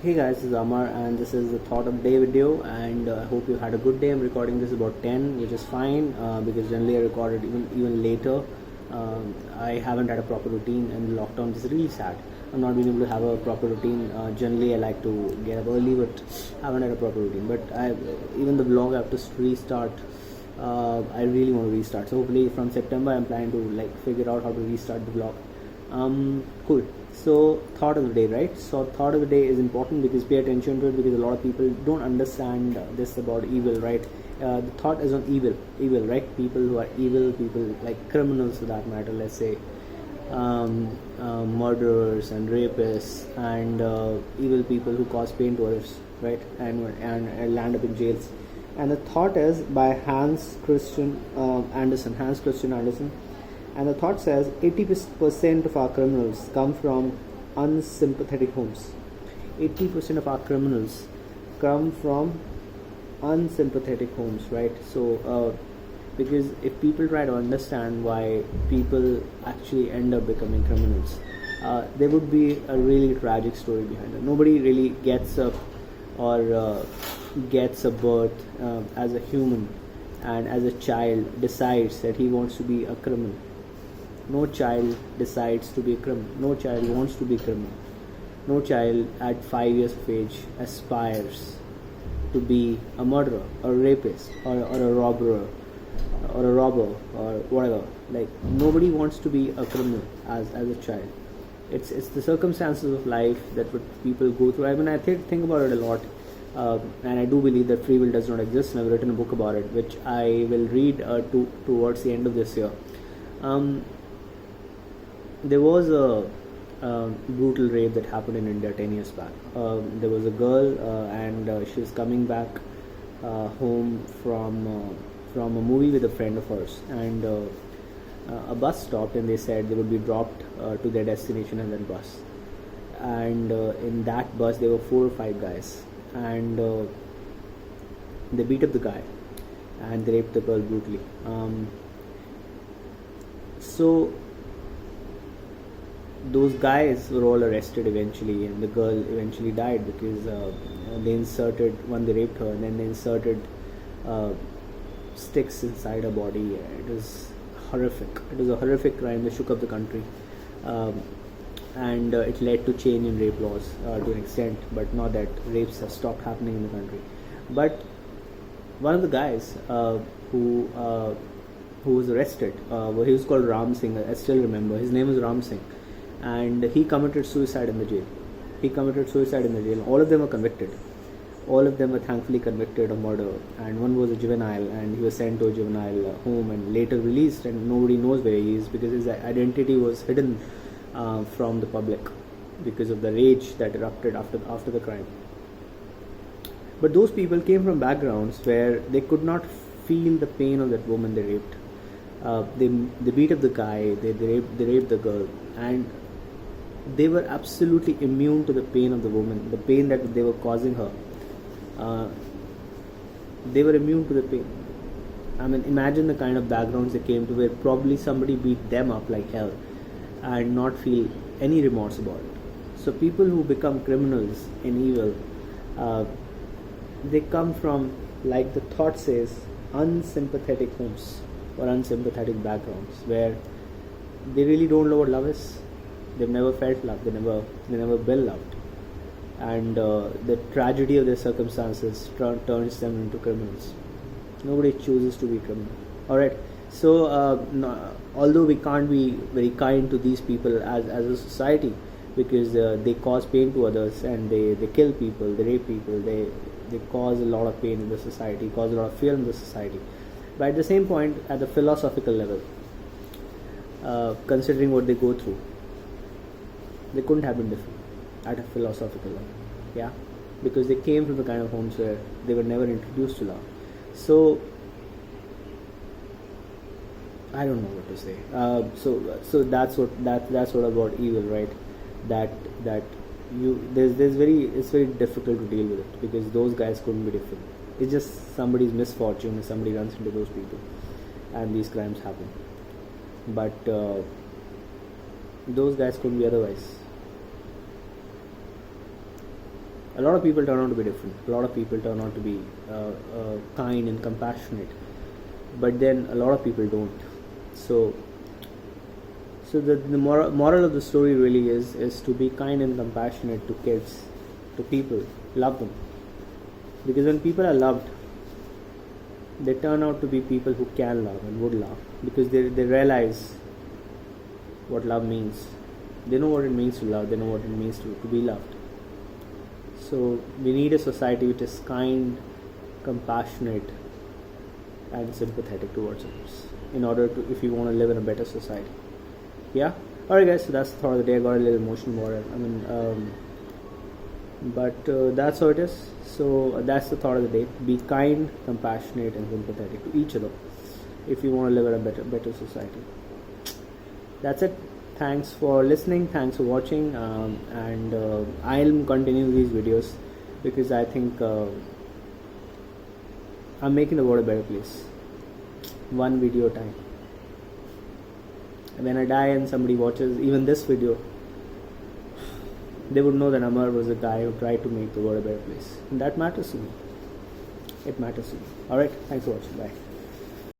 Hey guys, this is Amar and this is the thought of the day video, and I hope you had a good day. I'm recording this about 10, which is fine because generally I record it even later. I haven't had a proper routine, and the lockdown is really sad. I'm not being able to have a proper routine. Generally I like to get up early, but I haven't had a proper routine. But even the vlog I have to restart. I really want to restart. So hopefully from September I'm planning to figure out how to restart the vlog. Cool. So thought of the day, right? So thought of the day is important because pay attention to it, because a lot of people don't understand this about evil, right? The thought is on evil, right? People who are evil, people like criminals for that matter, let's say, murderers and rapists and evil people who cause pain to others, right? And land up in jails. And the thought is by Hans Christian Andersen. And the thought says 80% of our criminals come from unsympathetic homes. 80% of our criminals come from unsympathetic homes, right? So, because if people try to understand why people actually end up becoming criminals, there would be a really tragic story behind it. Nobody really gets up or gets a birth as a human and as a child decides that he wants to be a criminal. No child decides to be a criminal. No child wants to be a criminal. No child at 5 years of age aspires to be a murderer or a rapist or a robber or whatever. Like, nobody wants to be a criminal as a child. It's the circumstances of life that what people go through. I mean, I think about it a lot, and I do believe that free will does not exist, and I've written a book about it, which I will read towards the end of this year. There was a brutal rape that happened in India 10 years back. There was a girl, and she was coming back home from a movie with a friend of hers, and a bus stopped, and they said they would be dropped to their destination in that bus. And in that bus there were 4 or 5 guys, and they beat up the guy and they raped the girl brutally. So those guys were all arrested eventually, and the girl eventually died because when they raped her, and then they inserted sticks inside her body. It was horrific. It was a horrific crime that shook up the country, and it led to change in rape laws to an extent, but not that rapes have stopped happening in the country. But one of the guys who was arrested, he was called Ram Singh. I still remember his name was Ram Singh, and he committed suicide in the jail. All of them were convicted. All of them were thankfully convicted of murder, and one was a juvenile, and he was sent to a juvenile home and later released, and nobody knows where he is because his identity was hidden from the public because of the rage that erupted after the crime. But those people came from backgrounds where they could not feel the pain of that woman they raped. They beat up the guy, they raped the girl, and they were absolutely immune to the pain of the woman, the pain that they were causing her. They were immune to the pain. I mean, imagine the kind of backgrounds they came to, where probably somebody beat them up like hell and not feel any remorse about it. So people who become criminals in evil, they come from, like the thought says, unsympathetic homes or unsympathetic backgrounds, where they really don't know what love is. They've never felt love. They never been loved, and the tragedy of their circumstances turns them into criminals. Nobody chooses to be criminal. All right. So although we can't be very kind to these people as a society, because they cause pain to others, and they kill people, they rape people, they cause a lot of pain in the society, cause a lot of fear in the society. But at the same point, at the philosophical level, considering what they go through, they couldn't have been different at a philosophical level. Yeah, because they came from the kind of homes where they were never introduced to love. So I don't know what to say. So that's what about evil, right? It's very difficult to deal with it, because those guys couldn't be different. It's just somebody's misfortune if somebody runs into those people, and these crimes happen. But those guys couldn't be otherwise. A lot of people turn out to be different. A lot of people turn out to be kind and compassionate, but then a lot of people don't. So the moral of the story really is to be kind and compassionate to kids, to people. Love them, because when people are loved, they turn out to be people who can love and would love, because they realize what love means. They know what it means to love. They know what it means to be loved. So we need a society which is kind, compassionate, and sympathetic towards others, in order to, if you want to live in a better society. Yeah. Alright, guys. So that's the thought of the day. I got a little emotional about it. I mean, but that's how it is. So that's the thought of the day. Be kind, compassionate, and sympathetic to each other, if you want to live in a better society. That's it. Thanks for listening. Thanks for watching. And I'll continue these videos, because I think I'm making the world a better place, one video at a time. When I die and somebody watches even this video, they would know that Amar was a guy who tried to make the world a better place. And that matters to me. It matters to me. Alright, thanks for watching. Bye.